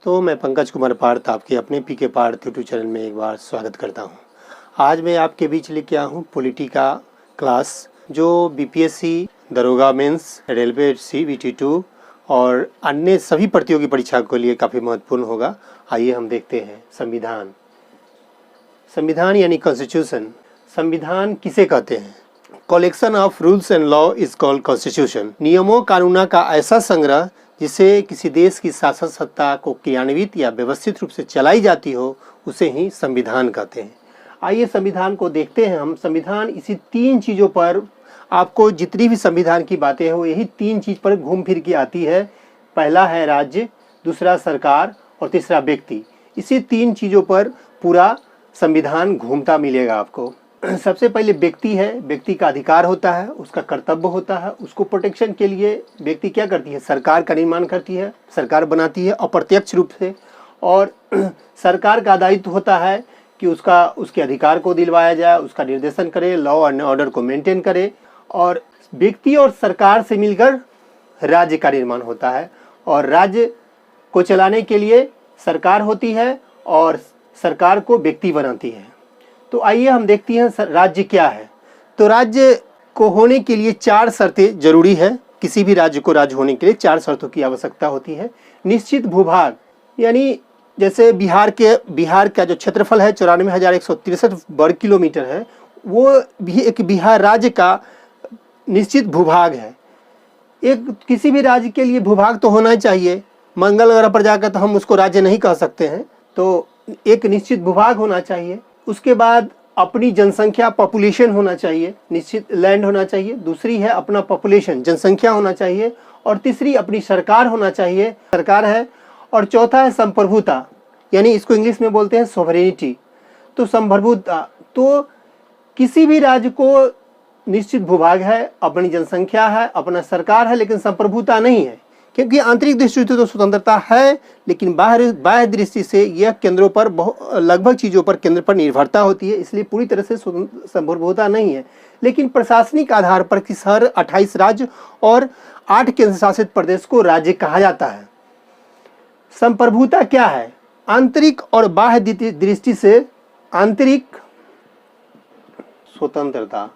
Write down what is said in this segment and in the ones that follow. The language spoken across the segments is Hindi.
तो मैं पंकज कुमार पार्थ आपके अपने पीके पार्थ यूट्यूब चैनल में एक बार स्वागत करता हूं। आज मैं आपके बीच लेके आया हूं पॉलिटिका क्लास, जो बीपीएससी, दरोगा मेंस, रेलवे CBT2 और अन्य सभी प्रतियोगी परीक्षा के लिए काफ़ी महत्वपूर्ण होगा। आइए हम देखते हैं। संविधान यानी कॉन्स्टिट्यूशन। संविधान किसे कहते हैं? Collection of rules and law is called constitution. नियमों कानूनों का ऐसा संग्रह जिसे किसी देश की शासन सत्ता को क्रियान्वित या व्यवस्थित रूप से चलाई जाती हो, उसे ही संविधान कहते हैं। आइए संविधान को देखते हैं हम। संविधान इसी तीन चीज़ों पर, आपको जितनी भी संविधान की बातें हो, यही तीन चीज़ पर घूम फिर के आती है। पहला है राज्य, दूसरा सरकार और तीसरा व्यक्ति। इसी तीन चीज़ों पर पूरा संविधान घूमता मिलेगा आपको। सबसे पहले व्यक्ति है। व्यक्ति का अधिकार होता है, उसका कर्तव्य होता है। उसको प्रोटेक्शन के लिए व्यक्ति क्या करती है? सरकार का निर्माण करती है, सरकार बनाती है अप्रत्यक्ष रूप से। और सरकार का दायित्व होता है कि उसके अधिकार को दिलवाया जाए, उसका निर्देशन करे, लॉ एंड ऑर्डर को मेंटेन करे। और व्यक्ति और सरकार से मिलकर राज्य का निर्माण होता है, और राज्य को चलाने के लिए सरकार होती है और सरकार को व्यक्ति बनाती है। तो आइए हम देखते हैं राज्य क्या है। तो राज्य को होने के लिए चार शर्तें जरूरी है। किसी भी राज्य को राज्य होने के लिए चार शर्तों की आवश्यकता होती है। निश्चित भूभाग, यानी जैसे बिहार का जो क्षेत्रफल है 94,163 वर्ग किलोमीटर है, वो भी एक बिहार राज्य का निश्चित भूभाग है। किसी भी राज्य के लिए भूभाग तो होना चाहिए। मंगल ग्रह पर जाकर तो हम उसको राज्य नहीं कह सकते हैं, तो एक निश्चित भूभाग होना चाहिए। उसके बाद अपनी जनसंख्या, पॉपुलेशन होना चाहिए, निश्चित लैंड होना चाहिए। दूसरी है अपना पॉपुलेशन, जनसंख्या होना चाहिए। और तीसरी अपनी सरकार होना चाहिए, सरकार है। और चौथा है संप्रभुता, यानी इसको इंग्लिश में बोलते हैं सोवरेनिटी। तो संप्रभुता, तो किसी भी राज्य को निश्चित भूभाग है, अपनी जनसंख्या है, अपना सरकार है, लेकिन संप्रभुता नहीं है। क्योंकि आंतरिक दृष्टि से तो स्वतंत्रता है, लेकिन बाह्य दृष्टि से यह केंद्रों पर लगभग चीज़ों पर केंद्र पर निर्भरता होती है, इसलिए पूरी तरह से संप्रभुता नहीं है। लेकिन प्रशासनिक आधार पर किस हर 28 राज्य और 8 केंद्र शासित प्रदेश को राज्य कहा जाता है। संप्रभुता क्या है? आंतरिक और बाह्य दृष्टि से आंतरिक स्वतंत्रता,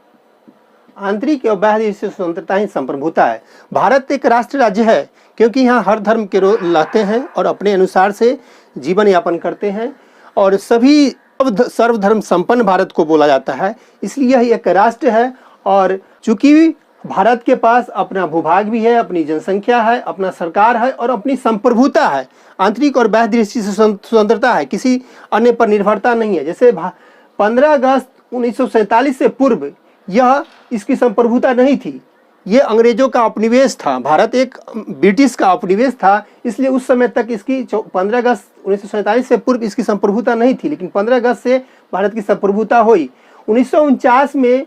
आंतरिक और बाह्य दृष्टि से स्वतंत्रता ही संप्रभुता है। भारत एक राष्ट्र राज्य है क्योंकि यहाँ हर धर्म के लोग रहते हैं और अपने अनुसार से जीवन यापन करते हैं, और सभी सर्वधर्म संपन्न भारत को बोला जाता है, इसलिए यह एक राष्ट्र है। और चूंकि भारत के पास अपना भूभाग भी है, अपनी जनसंख्या है, अपना सरकार है और अपनी संप्रभुता है, आंतरिक और बाह्य दृष्टि से स्वतंत्रता है, किसी अन्य पर निर्भरता नहीं है। जैसे 15 अगस्त 1947 से पूर्व यह इसकी संप्रभुता नहीं थी, ये अंग्रेजों का उपनिवेश था। भारत एक ब्रिटिश का उपनिवेश था, इसलिए उस समय तक इसकी 15 अगस्त 1947 से पूर्व इसकी संप्रभुता नहीं थी। लेकिन 15 अगस्त से भारत की संप्रभुता हुई। 1949 में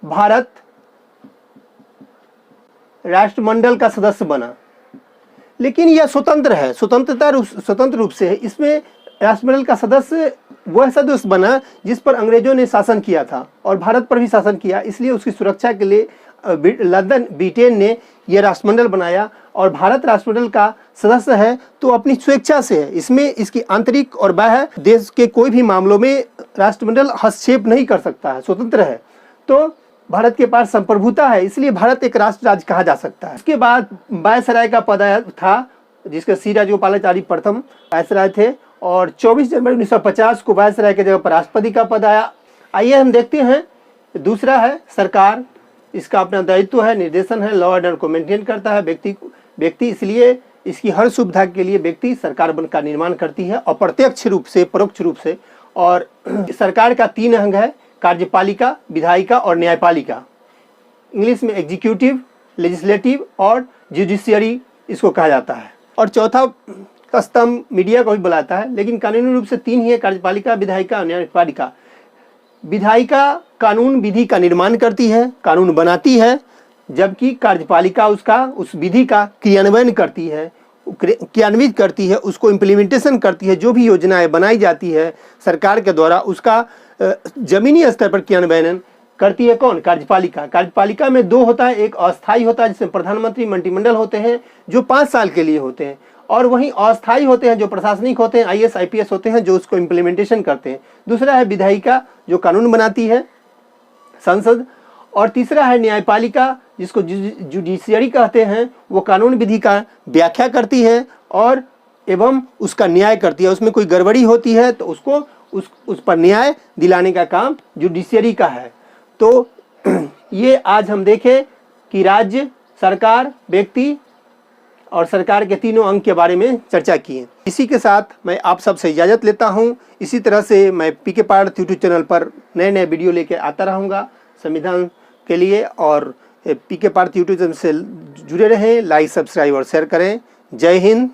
भारत राष्ट्रमंडल का सदस्य बना, लेकिन यह स्वतंत्र है, स्वतंत्र रूप से है। इसमें राष्ट्रमंडल का सदस्य वह सदस्य बना जिस पर अंग्रेजों ने शासन किया था और भारत पर भी शासन किया, इसलिए उसकी सुरक्षा के लिए लंदन, ब्रिटेन ने यह राष्ट्रमंडल बनाया। और भारत राष्ट्रमंडल का सदस्य है तो अपनी स्वेच्छा से है। इसमें इसकी आंतरिक और बाह्य देश के कोई भी मामलों में राष्ट्रमंडल हस्तक्षेप नहीं कर सकता है, स्वतंत्र है। तो भारत के पास संप्रभुता है, इसलिए भारत एक राष्ट्र राज्य कहा जा सकता है। उसके बाद वायसराय का पद था, जिसके सी राजगोपालाचारी प्रथम वायसराय थे, और 24 जनवरी 1950 को वायसराय के जगह पर राष्ट्रपति का पद आया। आइए हम देखते हैं। दूसरा है सरकार, इसका अपना दायित्व है, निर्देशन है, लॉ ऑर्डर को मेंटेन करता है व्यक्ति, इसलिए इसकी हर सुविधा के लिए व्यक्ति सरकार का निर्माण करती है, अप्रत्यक्ष रूप से, परोक्ष रूप से। और सरकार का 3 अंग है, कार्यपालिका, विधायिका और न्यायपालिका। इंग्लिश में एग्जीक्यूटिव, लेजिस्लेटिव और जुडिशियरी इसको कहा जाता है। और चौथा का स्तंभ मीडिया को भी बुलाता है, लेकिन कानूनी रूप से 3 ही है, कार्यपालिका, विधायिका और न्यायपालिका। विधायिका कानून विधि का निर्माण करती है, कानून बनाती है, जबकि कार्यपालिका उस विधि का क्रियान्वयन करती है, क्रियान्वित करती है, उसको इम्प्लीमेंटेशन करती है। जो भी योजनाएं बनाई जाती है सरकार के द्वारा, उसका जमीनी स्तर पर क्रियान्वयन करती है कौन? कार्यपालिका। कार्यपालिका में 2 होता है, एक अस्थायी होता है जिसमें प्रधानमंत्री, मंत्रिमंडल होते हैं जो 5 साल के लिए होते हैं, और वहीं अस्थायी होते हैं जो प्रशासनिक होते हैं, IAS IPS होते हैं जो उसको इम्प्लीमेंटेशन करते हैं। दूसरा है विधायिका जो कानून बनाती है, संसद। और तीसरा है न्यायपालिका जिसको जुडिशियरी कहते हैं, वो कानून विधि का व्याख्या करती है और एवं उसका न्याय करती है। उसमें कोई गड़बड़ी होती है तो उसको उस पर न्याय दिलाने का काम जुडिशियरी का है। तो ये आज हम देखें कि राज्य, सरकार, व्यक्ति और सरकार के तीनों अंग के बारे में चर्चा किए। इसी के साथ मैं आप सबसे इजाज़त लेता हूँ। इसी तरह से मैं पीके पार्थ यूट्यूब चैनल पर नए नए वीडियो लेकर आता रहूँगा संविधान के लिए। और पीके पार्थ यूट्यूब चैनल से जुड़े रहें, लाइक, सब्सक्राइब और शेयर करें। जय हिंद।